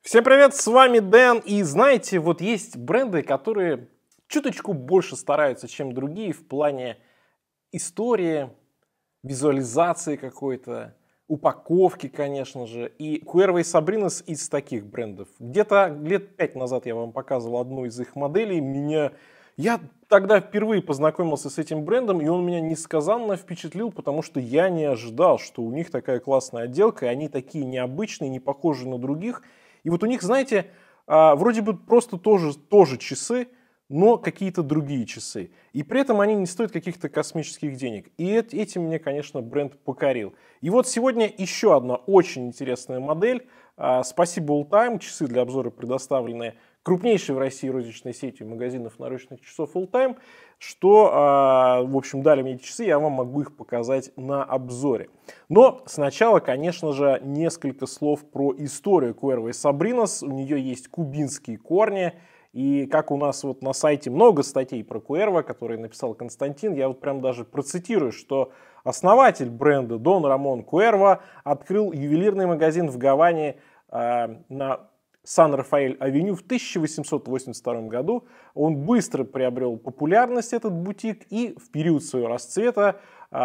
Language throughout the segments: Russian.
Всем привет, с вами Дэн. И знаете, вот есть бренды, которые чуточку больше стараются, чем другие в плане истории, визуализации какой-то, упаковки, конечно же. И Cuervo и Sabrinas из таких брендов. Где-то лет 5 назад я вам показывал одну из их моделей. Я тогда впервые познакомился с этим брендом, и он меня несказанно впечатлил, потому что я не ожидал, что у них такая классная отделка, и они такие необычные, не похожие на других. И вот у них, знаете, вроде бы просто тоже часы, но какие-то другие часы. И при этом они не стоят каких-то космических денег. И этим мне, конечно, бренд покорил. И вот сегодня еще одна очень интересная модель. Спасибо Alltime. Часы для обзора предоставлены крупнейшей в России розничной сетью магазинов наручных часов Alltime. Что, в общем, дали мне эти часы, я вам могу их показать на обзоре. Но сначала, конечно же, несколько слов про историю Cuervo и Sabrinas. У нее есть кубинские корни. И как у нас вот на сайте много статей про Cuervo, которые написал Константин, я вот прям даже процитирую, что основатель бренда Дон Рамон Cuervo открыл ювелирный магазин в Гаване на Сан-Рафаэль-авеню в 1882 году. Он быстро приобрел популярность, этот бутик, и в период своего расцвета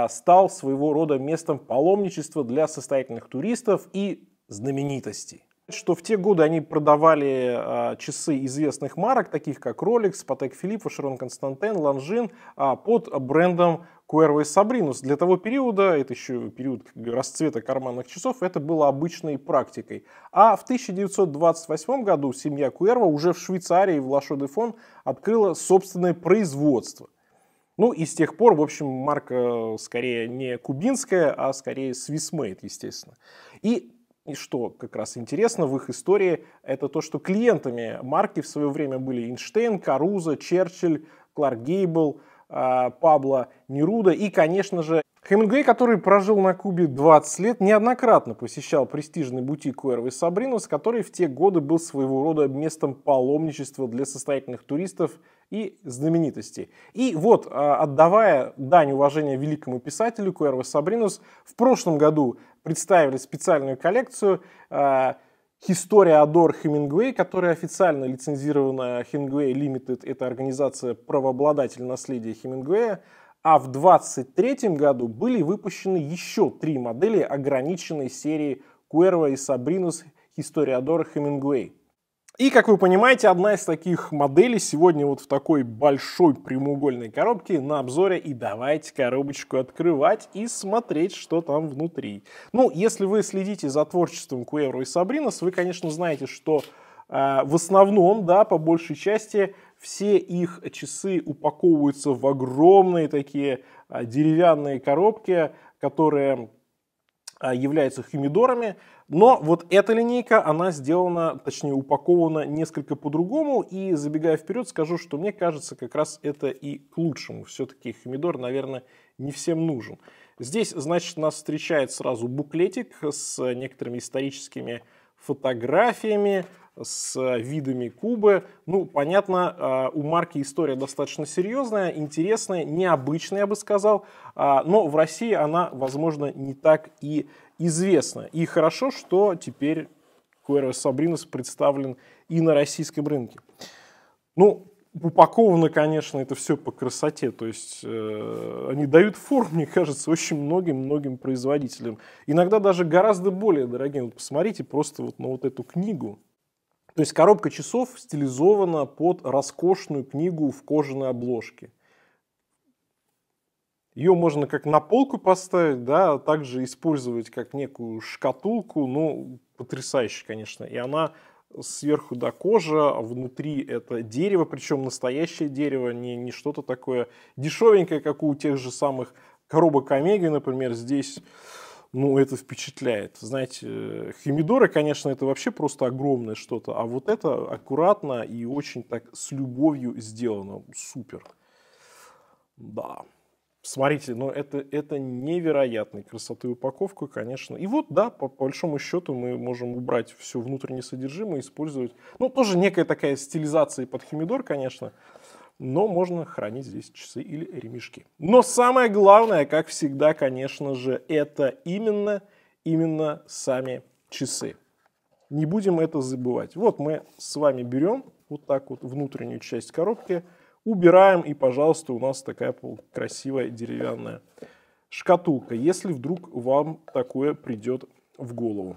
стал своего рода местом паломничества для состоятельных туристов и знаменитостей. Что в те годы они продавали часы известных марок, таких как Rolex, Patek Philippe, Vacheron Constantin, Longines, под брендом Cuervo и Sabrinas. Для того периода, это еще период расцвета карманных часов, это было обычной практикой. А в 1928 году семья Cuervo уже в Швейцарии, в Ла-Шо-де-Фон, открыла собственное производство. Ну и с тех пор, в общем, марка скорее не кубинская, а скорее Swiss made, естественно. И что как раз интересно в их истории, это то, что клиентами марки в свое время были Эйнштейн, Карузо, Черчилль, Кларк Гейбл, Пабло Неруда и, конечно же, Хемингуэй, который прожил на Кубе 20 лет, неоднократно посещал престижный бутик Cuervo и Sabrinas, который в те годы был своего рода местом паломничества для состоятельных туристов и знаменитостей. И вот, отдавая дань уважения великому писателю Cuervo и Sabrinas, в прошлом году представили специальную коллекцию Historia Ador Hemingway, которая официально лицензирована Hemingway Limited, это организация правообладатель наследия Хемингуэя. А в 2023 году были выпущены еще 3 модели ограниченной серии Cuervo и Sabrinas Historia Ador Hemingway. И, как вы понимаете, одна из таких моделей сегодня вот в такой большой прямоугольной коробке на обзоре. И давайте коробочку открывать и смотреть, что там внутри. Ну, если вы следите за творчеством Cuervo и Sabrinas, вы, конечно, знаете, что в основном, да, по большей части, все их часы упаковываются в огромные такие деревянные коробки, которые являются хумидорами. Но вот эта линейка, она сделана, точнее упакована несколько по-другому. И забегая вперед, скажу, что мне кажется, как раз это и к лучшему. Все-таки хумидор, наверное, не всем нужен. Здесь, значит, нас встречает сразу буклетик с некоторыми историческими фотографиями, с видами Кубы. Ну, понятно, у марки история достаточно серьезная, интересная, необычная, я бы сказал. Но в России она, возможно, не так и известна. И хорошо, что теперь Cuervo и Sabrinas представлен и на российском рынке. Ну, упаковано, конечно, это все по красоте. То есть они дают фору, мне кажется, очень многим производителям. Иногда даже гораздо более дорогим. Вот посмотрите просто вот на вот эту книгу. То есть коробка часов стилизована под роскошную книгу в кожаной обложке. Ее можно как на полку поставить, да, а также использовать как некую шкатулку. Ну, потрясающе, конечно. И она сверху до кожа, а внутри это дерево, причем настоящее дерево, не что-то такое дешевенькое, как у тех же самых коробок Омега, например, здесь. Ну, это впечатляет. Знаете, хумидоры, конечно, это вообще просто огромное что-то, а вот это аккуратно и очень так с любовью сделано. Супер. Да. Смотрите, но это невероятной красоты упаковка, конечно. И вот, да, по большому счету мы можем убрать все внутреннее содержимое, использовать. Ну, тоже некая такая стилизация под хумидор, конечно. Но можно хранить здесь часы или ремешки. Но самое главное, как всегда, конечно же, это именно сами часы. Не будем это забывать. Вот мы с вами берем вот так вот внутреннюю часть коробки, убираем, и, пожалуйста, у нас такая красивая деревянная шкатулка, если вдруг вам такое придет в голову.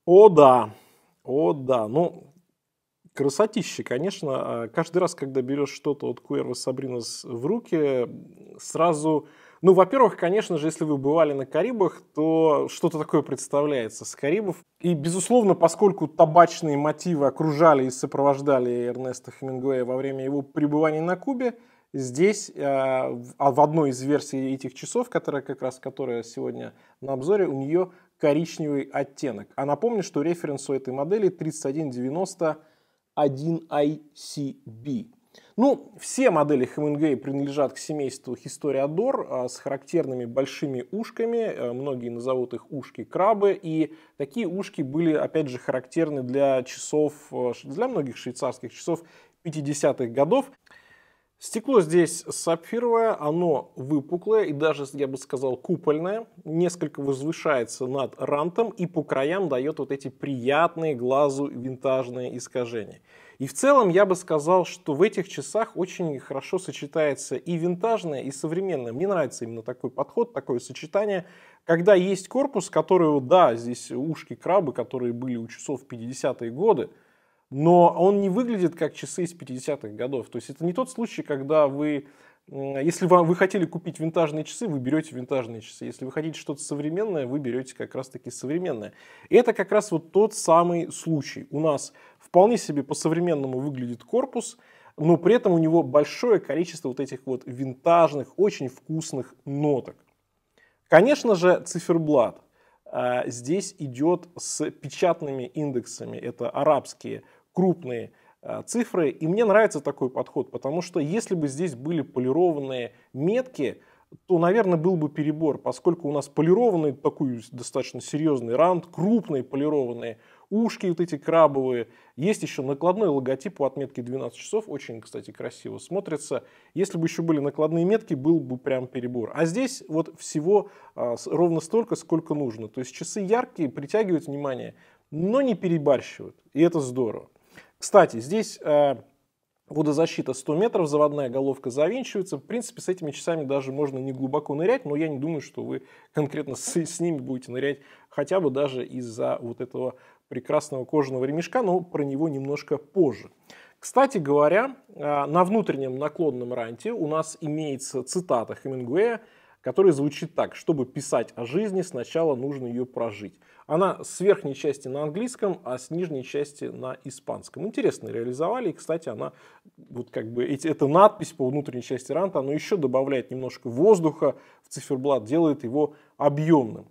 О да, ну, красотища, конечно. Каждый раз, когда берешь что-то от Cuervo Sabrinas в руки, сразу... Ну, во-первых, конечно же, если вы бывали на Карибах, то что-то такое представляется с Карибов. И, безусловно, поскольку табачные мотивы окружали и сопровождали Эрнеста Хемингуэя во время его пребывания на Кубе, здесь в одной из версий этих часов, которая сегодня на обзоре, у нее коричневый оттенок. А напомню, что референс у этой модели 3190 1ICB. Ну, все модели Hemingway принадлежат к семейству Historiador с характерными большими ушками. Многие назовут их ушки-крабы. И такие ушки были, опять же, характерны для часов, для многих швейцарских часов 50-х годов. Стекло здесь сапфировое, оно выпуклое и даже, я бы сказал, купольное. Несколько возвышается над рантом и по краям дает вот эти приятные глазу винтажные искажения. И в целом я бы сказал, что в этих часах очень хорошо сочетается и винтажное, и современное. Мне нравится именно такой подход, такое сочетание, когда есть корпус, который, да, здесь ушки крабы, которые были у часов в 50-е годы, но он не выглядит как часы из 50-х годов. То есть это не тот случай, когда вы, если вы хотели купить винтажные часы, вы берете винтажные часы. Если вы хотите что-то современное, вы берете как раз таки современное. И это как раз вот тот самый случай. У нас вполне себе по-современному выглядит корпус, но при этом у него большое количество вот этих вот винтажных, очень вкусных ноток. Конечно же, циферблат здесь идет с печатными индексами. Это арабские крупные цифры. И мне нравится такой подход, потому что если бы здесь были полированные метки, то, наверное, был бы перебор, поскольку у нас полированный такой достаточно серьезный рант, крупные полированные ушки вот эти крабовые. Есть еще накладной логотип у отметки 12 часов, очень, кстати, красиво смотрится. Если бы еще были накладные метки, был бы прям перебор. А здесь вот всего ровно столько, сколько нужно. То есть часы яркие, притягивают внимание, но не перебарщивают. И это здорово. Кстати, здесь водозащита 100 метров, заводная головка завинчивается. В принципе, с этими часами даже можно не глубоко нырять, но я не думаю, что вы конкретно с ними будете нырять хотя бы даже из-за вот этого прекрасного кожаного ремешка, но про него немножко позже. Кстати говоря, на внутреннем наклонном ранте у нас имеется цитата Хемингуэя, которая звучит так: чтобы писать о жизни, сначала нужно ее прожить. Она с верхней части на английском, а с нижней части на испанском. Интересно реализовали. И, кстати, она, вот как бы, эта надпись по внутренней части ранта, она еще добавляет немножко воздуха в циферблат, делает его объемным.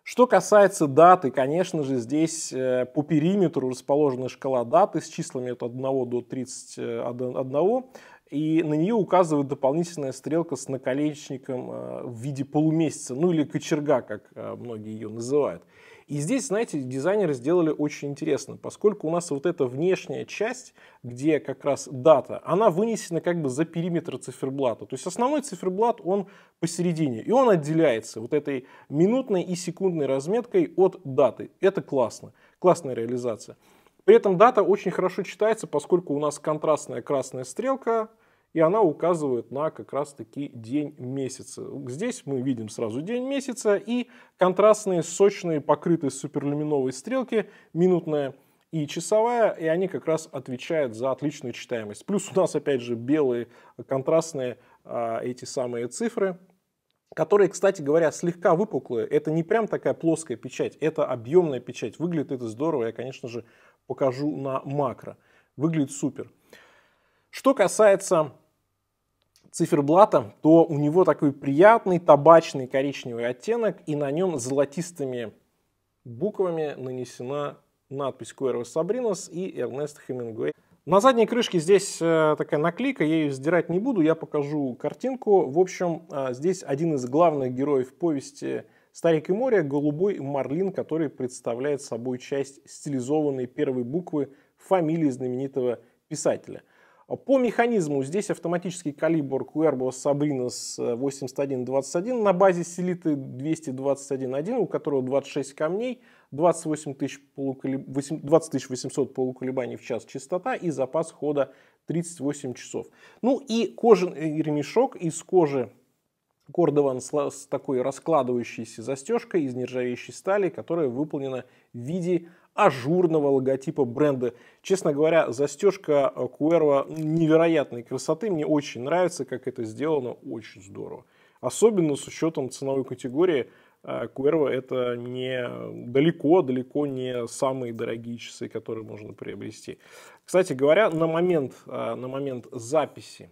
Что касается даты, конечно же, здесь по периметру расположена шкала даты с числами от 1 до 31. И на нее указывает дополнительная стрелка с наконечником в виде полумесяца, ну или кочерга, как многие ее называют. И здесь, знаете, дизайнеры сделали очень интересно, поскольку у нас вот эта внешняя часть, где как раз дата, она вынесена как бы за периметр циферблата. То есть основной циферблат, он посередине, и он отделяется вот этой минутной и секундной разметкой от даты. Это классно, классная реализация. При этом дата очень хорошо читается, поскольку у нас контрастная красная стрелка, и она указывает на как раз таки день месяца. Здесь мы видим сразу день месяца и контрастные, сочные, покрытые суперлюминовой стрелки, минутная и часовая, и они как раз отвечают за отличную читаемость. Плюс у нас опять же белые контрастные эти самые цифры, которые, кстати говоря, слегка выпуклые. Это не прям такая плоская печать, это объемная печать. Выглядит это здорово, я, конечно же, покажу на макро. Выглядит супер. Что касается циферблата, то у него такой приятный табачный коричневый оттенок, и на нем золотистыми буквами нанесена надпись Cuervo Sabrinas и Эрнест Хемингуэй. На задней крышке здесь такая наклейка, я ее сдирать не буду, я покажу картинку. В общем, здесь один из главных героев повести «Старик и море» — голубой марлин, который представляет собой часть стилизованной первой буквы фамилии знаменитого писателя. По механизму здесь автоматический калибр Cuervo Sabrinas 8121 на базе Селиты 221.1, у которого 26 камней, 28 800 полуколебаний в час частота и запас хода 38 часов. Ну и кожаный ремешок из кожи Кордован с такой раскладывающейся застежкой из нержавеющей стали, которая выполнена в виде ажурного логотипа бренда. Честно говоря, застежка Cuervo невероятной красоты. Мне очень нравится, как это сделано. Очень здорово. Особенно с учетом ценовой категории. Cuervo это далеко не самые дорогие часы, которые можно приобрести. Кстати говоря, на момент записи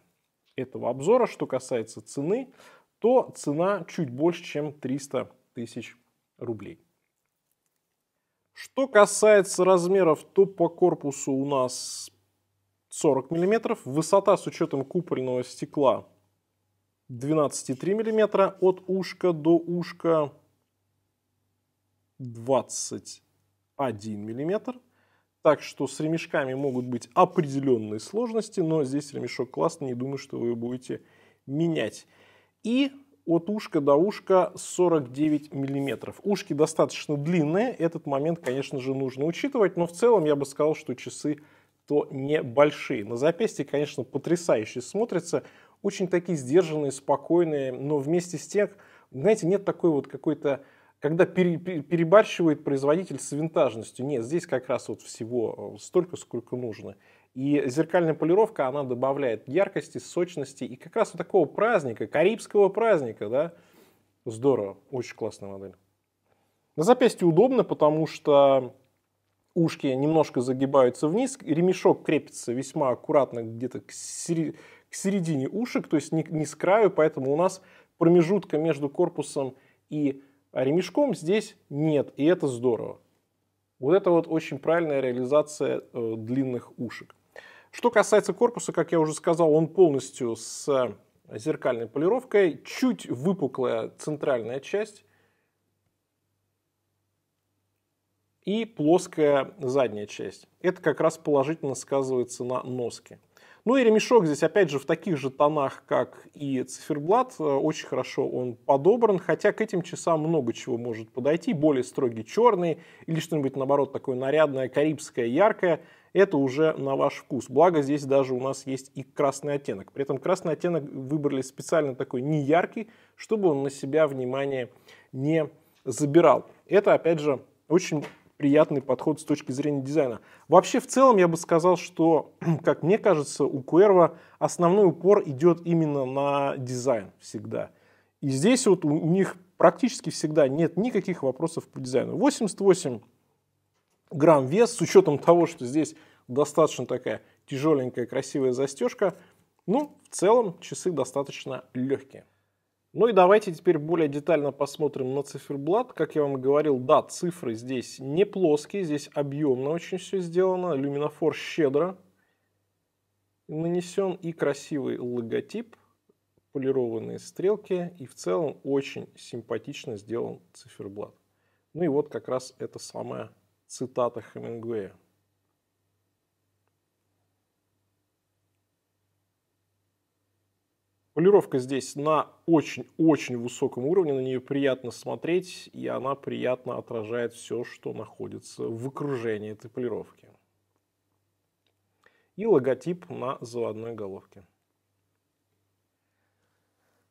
этого обзора, что касается цены, то цена чуть больше, чем 300 тысяч рублей. Что касается размеров, то по корпусу у нас 40 мм, высота с учетом купольного стекла 12,3 мм, от ушка до ушка 21 мм. Так что с ремешками могут быть определенные сложности, но здесь ремешок классный, не думаю, что вы его будете менять. И от ушка до ушка 49 мм. Ушки достаточно длинные, этот момент, конечно же, нужно учитывать, но в целом я бы сказал, что часы то небольшие. На запястье, конечно, потрясающе смотрятся, очень такие сдержанные, спокойные, но вместе с тем, знаете, нет такой вот какой-то, когда перебарщивает производитель с винтажностью. Нет, здесь как раз вот всего столько, сколько нужно. И зеркальная полировка, она добавляет яркости, сочности и как раз вот такого праздника, карибского праздника, да. Здорово, очень классная модель. На запястье удобно, потому что ушки немножко загибаются вниз, ремешок крепится весьма аккуратно где-то к середине ушек, то есть не с краю, поэтому у нас промежутка между корпусом и ремешком здесь нет, и это здорово. Вот это вот очень правильная реализация длинных ушек. Что касается корпуса, как я уже сказал, он полностью с зеркальной полировкой, чуть выпуклая центральная часть и плоская задняя часть. Это как раз положительно сказывается на носке. Ну и ремешок здесь опять же в таких же тонах, как и циферблат. Очень хорошо он подобран, хотя к этим часам много чего может подойти. Более строгий черный или что-нибудь наоборот такое нарядное, карибское, яркое. Это уже на ваш вкус. Благо здесь даже у нас есть и красный оттенок. При этом красный оттенок выбрали специально такой не яркий, чтобы он на себя внимание не забирал. Это опять же очень приятный подход с точки зрения дизайна. Вообще, в целом, я бы сказал, что, как мне кажется, у Cuervo основной упор идет именно на дизайн всегда. И здесь вот у них практически всегда нет никаких вопросов по дизайну. 88 грамм вес, с учетом того, что здесь достаточно такая тяжеленькая, красивая застежка. Ну, в целом, часы достаточно легкие. Ну и давайте теперь более детально посмотрим на циферблат. Как я вам говорил, да, цифры здесь не плоские, здесь объемно очень все сделано. Люминофор щедро нанесен и красивый логотип, полированные стрелки. И в целом очень симпатично сделан циферблат. Ну и вот как раз это самая цитата Хемингуэя. Полировка здесь на очень-очень высоком уровне, на нее приятно смотреть, и она приятно отражает все, что находится в окружении этой полировки. И логотип на заводной головке.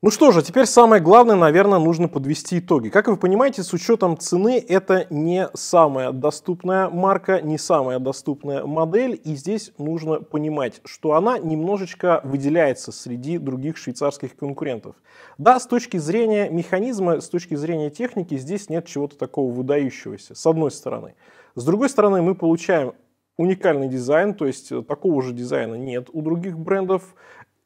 Ну что же, теперь самое главное, наверное, нужно подвести итоги. Как вы понимаете, с учетом цены это не самая доступная марка, не самая доступная модель. И здесь нужно понимать, что она немножечко выделяется среди других швейцарских конкурентов. Да, с точки зрения механизма, с точки зрения техники, здесь нет чего-то такого выдающегося, с одной стороны. С другой стороны, мы получаем уникальный дизайн, то есть такого же дизайна нет у других брендов.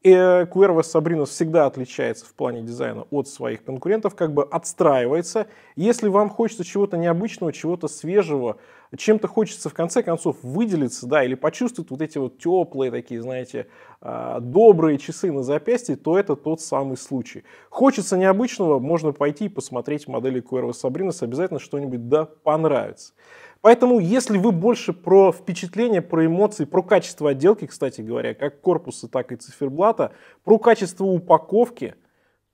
Cuervo Sabrinas всегда отличается в плане дизайна от своих конкурентов, как бы отстраивается. Если вам хочется чего-то необычного, чего-то свежего, чем-то хочется в конце концов выделиться, да, или почувствовать вот эти вот теплые такие, знаете, добрые часы на запястье, то это тот самый случай. Хочется необычного, можно пойти и посмотреть модели Cuervo Sabrinas, обязательно что-нибудь да понравится. Поэтому, если вы больше про впечатление, про эмоции, про качество отделки, кстати говоря, как корпуса, так и циферблата, про качество упаковки,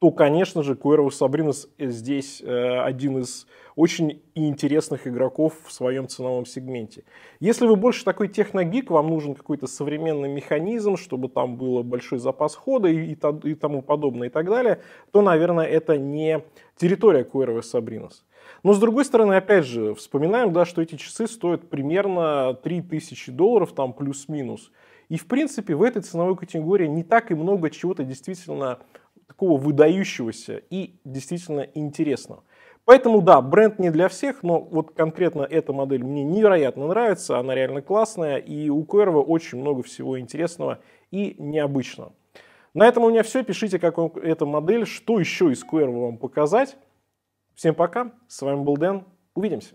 то, конечно же, Cuervo Sabrinas здесь один из очень интересных игроков в своем ценовом сегменте. Если вы больше такой техногик, вам нужен какой-то современный механизм, чтобы там был большой запас хода и тому подобное и так далее, то, наверное, это не территория Cuervo Sabrinas. Но, с другой стороны, опять же, вспоминаем, да, что эти часы стоят примерно $3000, там плюс-минус. И, в принципе, в этой ценовой категории не так и много чего-то действительно такого выдающегося и действительно интересного. Поэтому, да, бренд не для всех, но вот конкретно эта модель мне невероятно нравится, она реально классная, и у Cuervo очень много всего интересного и необычного. На этом у меня все. Пишите, как вам эта модель, что еще из Cuervo вам показать. Всем пока, с вами был Дэн, увидимся.